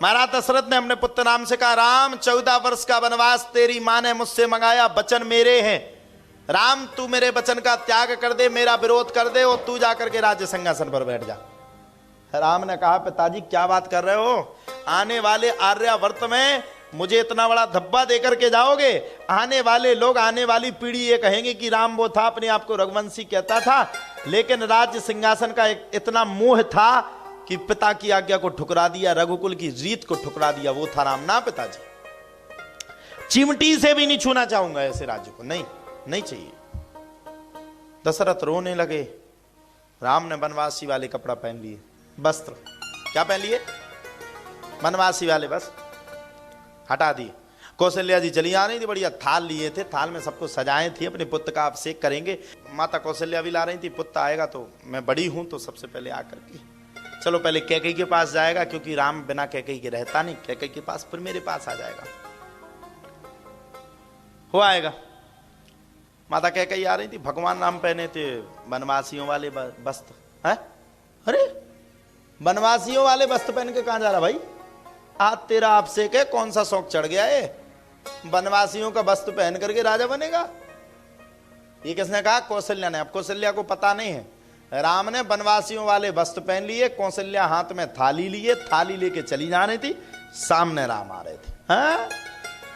महाराज दशरथ ने अपने पुत्र राम से कहा, राम 14 वर्ष का वनवास तेरी मां ने मुझसे मंगाया, वचन मेरे हैं। राम तू मेरे वचन का त्याग कर दे, मेरा विरोध कर दे और तू जाकर के राज्य सिंहासन पर बैठ जा। राम ने कहा, पिताजी क्या बात कर रहे हो, आने वाले आर्यावर्त में मुझे इतना बड़ा धब्बा देकर के जाओगे? आने वाले लोग, आने वाली पीढ़ी ये कहेंगे कि राम वो था, अपने आप को रघुवंशी कहता था, लेकिन राज्य सिंहासन का इतना मोह था कि पिता की आज्ञा को ठुकरा दिया, रघुकुल की रीत को ठुकरा दिया। वो था राम ना पिताजी, चिमटी से भी नहीं छूना चाहूंगा ऐसे राज्य को, नहीं नहीं चाहिए। दशरथ रोने लगे। राम ने वनवासी वाले कपड़ा पहन लिए, वस्त्र क्या पहन लिए? वनवासी वाले वस्त्र हटा दिए। कौशल्या जी चली आ रही थी, बढ़िया थाल लिए थे, थाल में सबको सजाए थे, अपने पुत्र का अभिषेक करेंगे। माता कौशल्या भी ला रही थी, पुत्र आएगा तो मैं बड़ी हूं तो सबसे पहले आकर के चलो पहले कैकेयी के पास जाएगा, क्योंकि राम बिना कैकेयी के रहता नहीं, कैकेयी के पास फिर मेरे पास आ जाएगा, हो आएगा। माता कैकेयी आ रही थी, भगवान राम पहने थे वनवासियों वाले वस्त्र है। अरे वनवासियों वाले वस्त्र पहन के कहां जा रहा भाई? आज तेरा अभिषेक है, कौन सा शौक चढ़ गया है, वनवासियों का वस्त्र पहन करके राजा बनेगा? ये किसने कहा? कौशल्या ने। अब कौशल्या को पता नहीं है, राम ने वनवासियों वाले वस्त्र पहन लिए, कौशल्या हाथ में थाली लिए, थाली लेके चली जा रही थी, सामने राम आ रहे थे। हाँ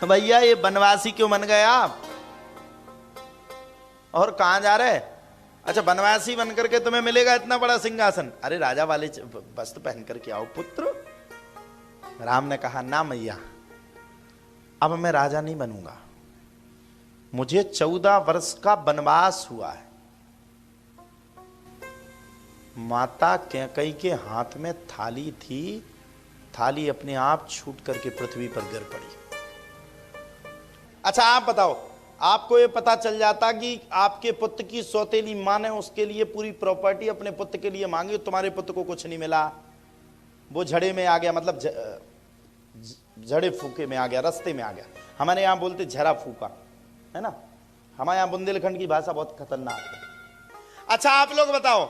भैया ये वनवासी क्यों बन गए आप, और कहां जा रहे? अच्छा वनवासी बन करके तुम्हें मिलेगा इतना बड़ा सिंहासन? अरे राजा वाले वस्त्र पहन करके आओ पुत्र। राम ने कहा, ना मैया, अब मैं राजा नहीं बनूंगा, मुझे 14 वर्ष का वनवास हुआ है। माता कैकेयी के हाथ में थाली थी, थाली अपने आप छूट करके पृथ्वी पर गिर पड़ी। अच्छा आप बताओ, आपको ये पता चल जाता कि आपके पुत्र की सौतेली मां ने उसके लिए पूरी प्रॉपर्टी अपने पुत्र के लिए मांगी, तुम्हारे पुत्र को कुछ नहीं मिला, वो झड़े में आ गया, मतलब झड़े फूके में आ गया, रास्ते में आ गया। हमारे यहां बोलते झरा फूका है ना, हमारे यहां बुंदेलखंड की भाषा बहुत खतरनाक है। अच्छा आप लोग बताओ,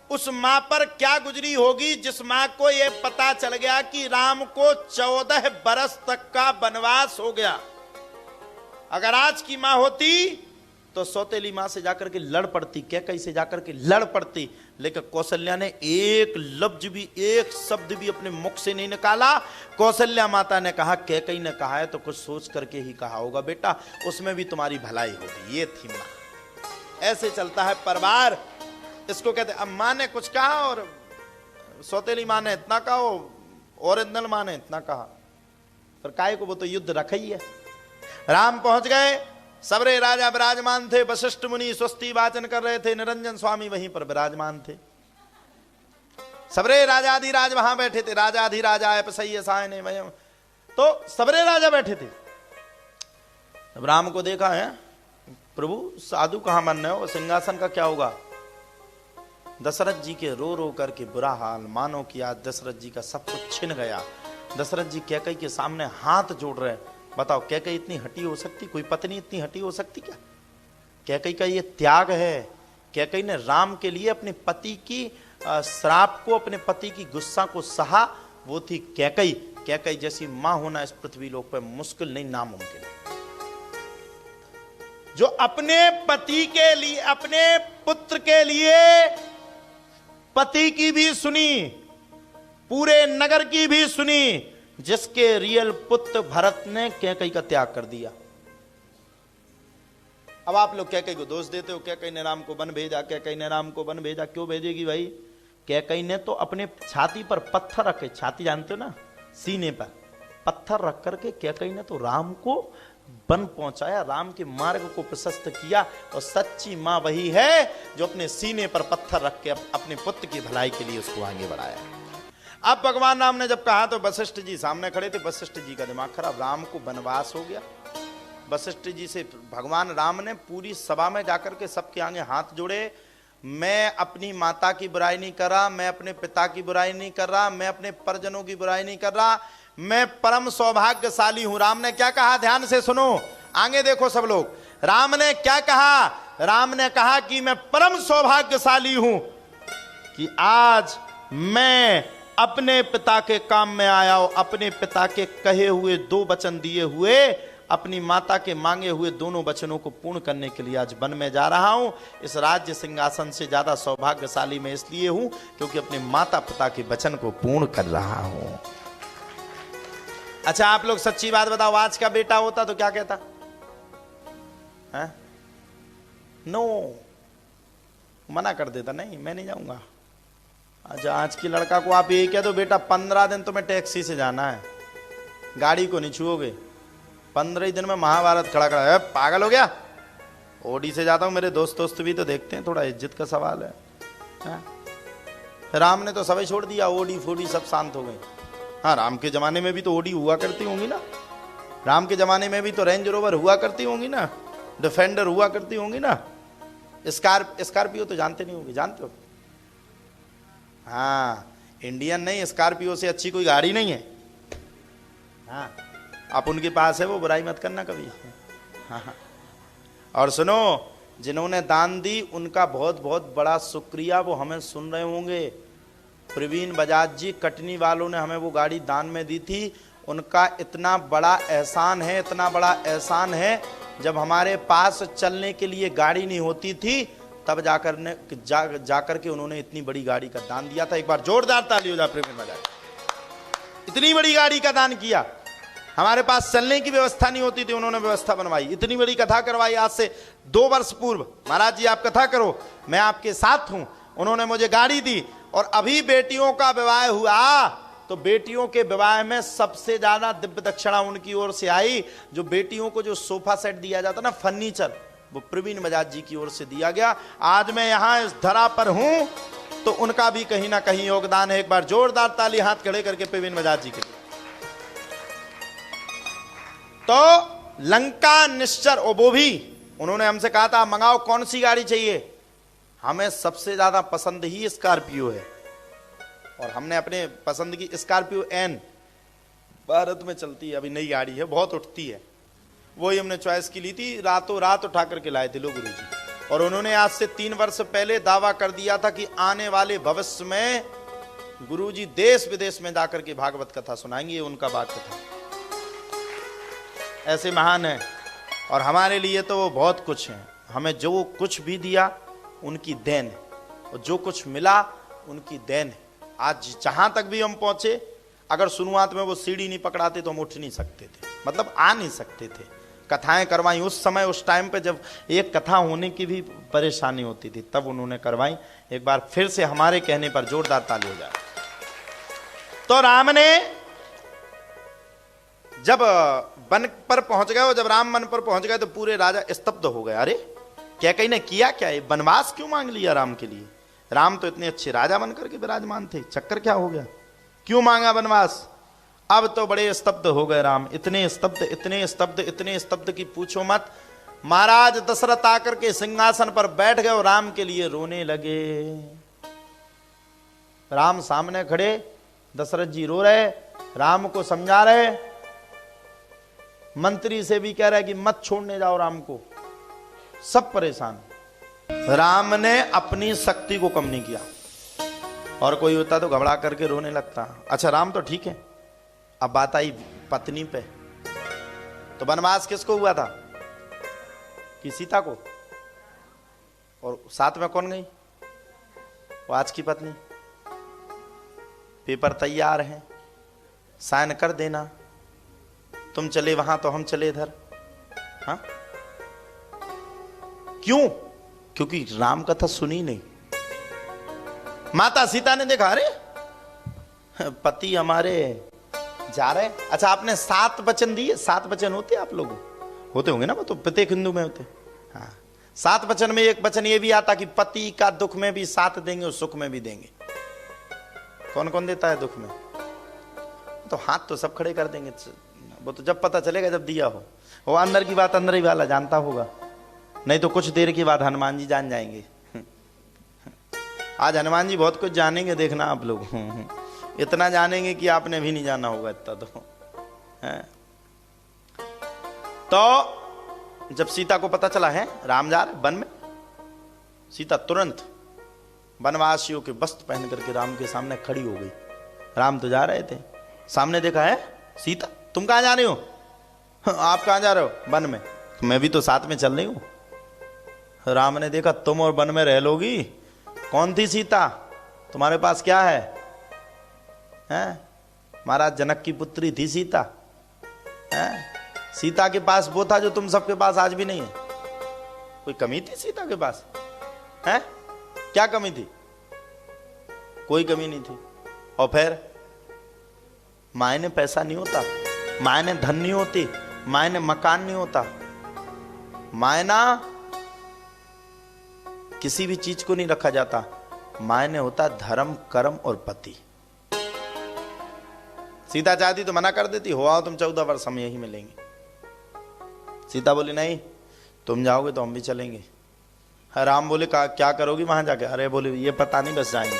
उस मां पर क्या गुजरी होगी जिस मां को यह पता चल गया कि राम को 14 बरस तक का वनवास हो गया? अगर आज की मां होती तो सौतेली मां से जाकर के लड़ पड़ती, कैकेयी से जाकर के लड़ पड़ती, लेकिन कौशल्या ने एक लफ्ज भी, एक शब्द भी अपने मुख से नहीं निकाला। कौशल्या माता ने कहा, कैकेयी ने कहा है तो कुछ सोच करके ही कहा होगा बेटा, उसमें भी तुम्हारी भलाई होगी। ये थी मां। ऐसे चलता है परिवार, इसको कहते। अब मां ने कुछ कहा और सौतेली मां ने इतना कहा, ओरिजिनल मां ने इतना कहा, पर काहे को, वो तो युद्ध रखा ही है। राम पहुंच गए, सबरे राजा विराजमान थे, वशिष्ठ मुनि स्वस्ति वाचन कर रहे थे, निरंजन स्वामी वहीं पर विराजमान थे, सबरे राजाधिराज वहां बैठे थे, राजाधिराज आए पसैये सायने वयम, तो सबरे राजा बैठे थे। अब राम को देखा है, प्रभु साधु कहां बन रहे हो, सिंहासन का क्या होगा? दशरथ जी के रो रो करके बुरा हाल, मानो कि आज दशरथ जी का सब कुछ छिन गया। दशरथ जी कैकेयी के सामने हाथ जोड़ रहे। बताओ कैकेयी इतनी हटी हो सकती? कोई पत्नी इतनी हटी हो सकती क्या? कैकेयी का ये त्याग है। कैकेयी ने राम के लिए अपने पति की श्राप को, अपने पति की गुस्सा को सहा, वो थी कैकेयी। कैकेयी जैसी मां होना इस पृथ्वी लोक पर मुश्किल नहीं, नामुमकिन है। जो अपने पति के लिए, अपने पुत्र के लिए पति की भी सुनी, पूरे नगर की भी सुनी, जिसके रियल पुत्र भरत ने कैकेयी का त्याग कर दिया। अब आप लोग कैकेयी को दोष देते हो, कैकेयी ने राम को वन भेजा, कैकेयी ने राम को वन भेजा। क्यों भेजेगी भाई? कैकेयी ने तो अपने छाती पर पत्थर रखे, छाती जानते हो ना, सीने पर पत्थर रख करके कैकेयी ने तो राम को वन पहुंचाया, राम के मार्ग को प्रशस्त किया। और सच्ची मां वही है जो अपने सीने पर पत्थर रख के अपने पुत्र की भलाई के लिए उसको आगे बढ़ाया। अब भगवान राम ने जब कहा तो वशिष्ठ जी सामने खड़े थे। वशिष्ठ जी का दिमाग खराब, राम को वनवास हो गया। वशिष्ठ जी से भगवान राम ने पूरी सभा में जाकर के सबके आगे हाथ जोड़े, मैं अपनी माता की बुराई नहीं कर रहा, मैं अपने पिता की बुराई नहीं कर रहा, मैं अपने परिजनों की बुराई नहीं कर रहा, मैं परम सौभाग्यशाली हूं। राम ने क्या कहा, ध्यान से सुनो, आगे देखो सब लोग। राम ने क्या कहा? राम ने कहा कि मैं परम सौभाग्यशाली हूं कि आज मैं अपने पिता के काम में आया हो, अपने पिता के कहे हुए 2 वचन दिए हुए, अपनी माता के मांगे हुए दोनों वचनों को पूर्ण करने के लिए आज वन में जा रहा हूं। इस राज्य सिंहासन से ज्यादा सौभाग्यशाली मैं इसलिए हूं क्योंकि अपने माता पिता के वचन को पूर्ण कर रहा हूं। अच्छा, आप लोग सच्ची बात बताओ, आज का बेटा होता तो क्या कहता है? नो, मना कर देता, नहीं मैं नहीं जाऊंगा। अच्छा, आज की लड़का को आप यही कह दो, बेटा 15 दिन तुम्हें टैक्सी से जाना है, गाड़ी को नहीं छुओगे, 15 दिन में महाभारत खड़ा खड़ा है, पागल हो गया, ओडी से जाता हूं, मेरे दोस्त भी तो देखते हैं, थोड़ा इज्जत का सवाल है। राम ने तो सभी छोड़ दिया, ओडी फोडी सब शांत हो गए। हाँ, राम के जमाने में भी तो ओडी हुआ करती होंगी ना, राम के जमाने में भी तो रेंज रोवर हुआ करती होंगी ना, डिफेंडर हुआ करती होंगी ना, स्कॉर्पियो तो जानते नहीं होंगे, जानते हो? हाँ, इंडियन नहीं, स्कॉर्पियो से अच्छी कोई गाड़ी नहीं है। हाँ, आप उनके पास है, वो बुराई मत करना कभी। हाँ, और सुनो, जिन्होंने दान दी उनका बहुत बहुत बड़ा शुक्रिया, वो हमें सुन रहे होंगे। प्रवीण बजाज जी, कटनी वालों ने हमें वो गाड़ी दान में दी थी, उनका इतना बड़ा एहसान है, इतना बड़ा एहसान है, जब हमारे पास चलने के लिए गाड़ी नहीं होती थी तब जाकर के उन्होंने इतनी बड़ी गाड़ी का दान दिया था। एक बार जोरदार ताली हो जाए प्रवीण बजाज। इतनी बड़ी गाड़ी का दान किया, हमारे पास चलने की व्यवस्था नहीं होती थी, उन्होंने व्यवस्था बनवाई, इतनी बड़ी कथा करवाई। आज से 2 वर्ष पूर्व, महाराज जी आप कथा करो, मैं आपके साथ हूं, उन्होंने मुझे गाड़ी दी। और अभी बेटियों का विवाह हुआ तो बेटियों के विवाह में सबसे ज्यादा दिव्य दक्षिणा उनकी ओर से आई। जो बेटियों को जो सोफा सेट दिया जाता ना, फर्नीचर, वो प्रवीण बजाज जी की ओर से दिया गया। आज मैं यहां इस धरा पर हूं तो उनका भी कहीं ना कहीं योगदान है। एक बार जोरदार ताली हाथ खड़े करके प्रवीण बजाज जी के लिए। तो लंका निश्चर, और वो भी उन्होंने हमसे कहा था मंगाओ कौन सी गाड़ी चाहिए, हमें सबसे ज्यादा पसंद ही स्कॉर्पियो है, और हमने अपने पसंद की स्कॉर्पियो एन, भारत में चलती है, अभी नई गाड़ी है, बहुत उठती है, वही हमने चॉइस की ली थी, रातों रात उठा करके लाए थे लोग गुरुजी। और उन्होंने आज से 3 वर्ष पहले दावा कर दिया था कि आने वाले भविष्य में गुरुजी देश विदेश में जाकर के भागवत कथा सुनाएंगे, उनका बात कथा ऐसे महान है। और हमारे लिए तो वो बहुत कुछ है, हमें जो कुछ भी दिया उनकी देन है, और जो कुछ मिला उनकी देन है। आज जहां तक भी हम पहुंचे, अगर शुरुआत में वो सीढ़ी नहीं पकड़ाते तो हम उठ नहीं सकते थे, मतलब आ नहीं सकते थे। कथाएं करवाई उस समय, उस टाइम पे जब एक कथा होने की भी परेशानी होती थी, तब उन्होंने करवाई। एक बार फिर से हमारे कहने पर जोरदार ताली हो जाए। तो राम ने जब वन पर पहुंच गए, और जब राम वन पर पहुंच गए तो पूरे राजा स्तब्ध हो गए। अरे क्या कहीं ने किया क्या, ये वनवास क्यों मांग लिया राम के लिए? राम तो इतने अच्छे राजा बनकर के विराजमान थे, चक्कर क्या हो गया, क्यों मांगा वनवास? अब तो बड़े स्तब्ध हो गए राम, इतने स्तब्ध, इतने स्तब्ध, इतने स्तब्ध की पूछो मत। महाराज दशरथ आकर के सिंहासन पर बैठ गए और राम के लिए रोने लगे। राम सामने खड़े, दशरथ जी रो रहे, राम को समझा रहे, मंत्री से भी कह रहे कि मत छोड़ने जाओ राम को, सब परेशान। राम ने अपनी शक्ति को कम नहीं किया, और कोई होता तो घबरा करके रोने लगता। अच्छा राम तो ठीक है, अब बात आई पत्नी पे। तो वनवास किसको हुआ था? कि सीता को, और साथ में कौन गई? वो आज की पत्नी। पेपर तैयार है, साइन कर देना, तुम चले वहां तो हम चले इधर। हाँ, क्यों? क्योंकि राम कथा सुनी नहीं। माता सीता ने देखा, अरे पति हमारे जा रहे। अच्छा, आपने 7 वचन दिए, 7 वचन होते आप लोगों, होते होंगे ना, वो तो प्रत्येक हिंदू में होते। हाँ, 7 वचन में एक वचन ये भी आता कि पति का दुख में भी साथ देंगे और सुख में भी देंगे। कौन कौन देता है दुख में? तो हाथ तो सब खड़े कर देंगे, वो तो जब पता चलेगा जब दिया हो। वो अंदर की बात अंदर ही वाला जानता होगा, नहीं तो कुछ देर के बाद हनुमान जी जान जाएंगे। आज हनुमान जी बहुत कुछ जानेंगे, देखना आप लोग। इतना जानेंगे कि आपने भी नहीं जाना होगा इतना तो है। तो जब सीता को पता चला है राम जा रहे वन में, सीता तुरंत वनवासियों के वस्त्र पहन करके राम के सामने खड़ी हो गई। राम तो जा रहे थे, सामने देखा है सीता, तुम कहाँ जा रही हो? आप कहाँ जा रहे हो? वन में। मैं भी तो साथ में चल रही हूं। राम ने देखा तुम और वन में रह लोगी। कौन थी सीता? तुम्हारे पास क्या है? हैं? महाराज जनक की पुत्री थी सीता। हैं? सीता के पास वो था जो तुम सबके पास आज भी नहीं है। कोई कमी थी सीता के पास? हैं? क्या कमी थी? कोई कमी नहीं थी। और फिर मायने पैसा नहीं होता, मायने धन नहीं होती, मायने मकान नहीं होता, मायना किसी भी चीज को नहीं रखा जाता, मायने होता धर्म, कर्म और पति। सीता चाहती तो मना कर देती, हो आओ तुम 14 वर्ष हम यही मिलेंगे। सीता बोली नहीं, तुम जाओगे तो हम भी चलेंगे। राम बोले क्या करोगी वहां जाके? अरे बोले ये पता नहीं, बस जाएंगे।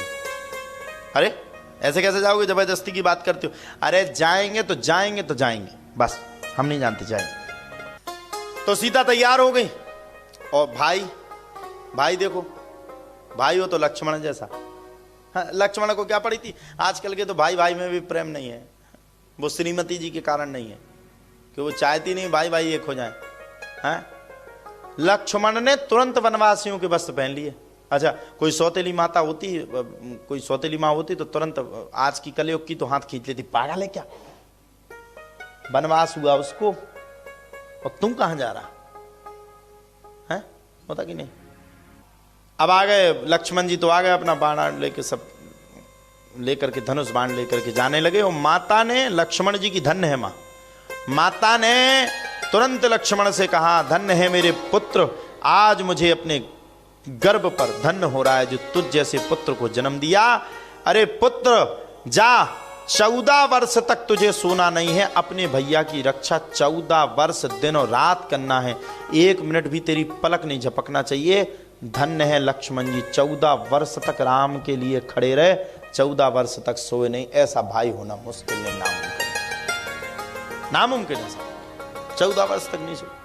अरे ऐसे कैसे जाओगे, जबरदस्ती की बात करते हो? अरे जाएंगे तो जाएंगे तो जाएंगे, बस हम नहीं जानते, जाएंगे। तो सीता तैयार हो गई। और भाई देखो, भाई हो तो लक्ष्मण जैसा। हाँ, लक्ष्मण को क्या पड़ी थी? आजकल के तो भाई भाई में भी प्रेम नहीं है। वो श्रीमती जी के कारण नहीं है कि वो चाहती नहीं भाई भाई एक हो जाए। हैं? लक्ष्मण ने तुरंत वनवासियों के वस्त्र पहन लिए। अच्छा, कोई सौतेली माता होती, कोई सौतेली माँ होती तो तुरंत आज की कलयुग की तो हाथ खींच लेती, पागल है क्या? वनवास हुआ उसको और तुम कहां जा रहा है? होता कि नहीं? अब आ गए लक्ष्मण जी, तो आ गए अपना बाण लेके, सब लेकर के धनुष बाण लेकर के जाने लगे। और माता ने, लक्ष्मण जी की धन्य है मां, माता ने तुरंत लक्ष्मण से कहा, धन्य है मेरे पुत्र, आज मुझे अपने गर्भ पर धन्य हो रहा है जो तुझ जैसे पुत्र को जन्म दिया। अरे पुत्र जा, 14 वर्ष तक तुझे सोना नहीं है, अपने भैया की रक्षा 14 वर्ष दिन और रात करना है, 1 मिनट भी तेरी पलक नहीं झपकना चाहिए। धन्य है लक्ष्मण जी, 14 वर्ष तक राम के लिए खड़े रहे, 14 वर्ष तक सोए नहीं। ऐसा भाई होना मुश्किल नहीं, नामुमकिन है, 14 वर्ष तक नहीं सोए।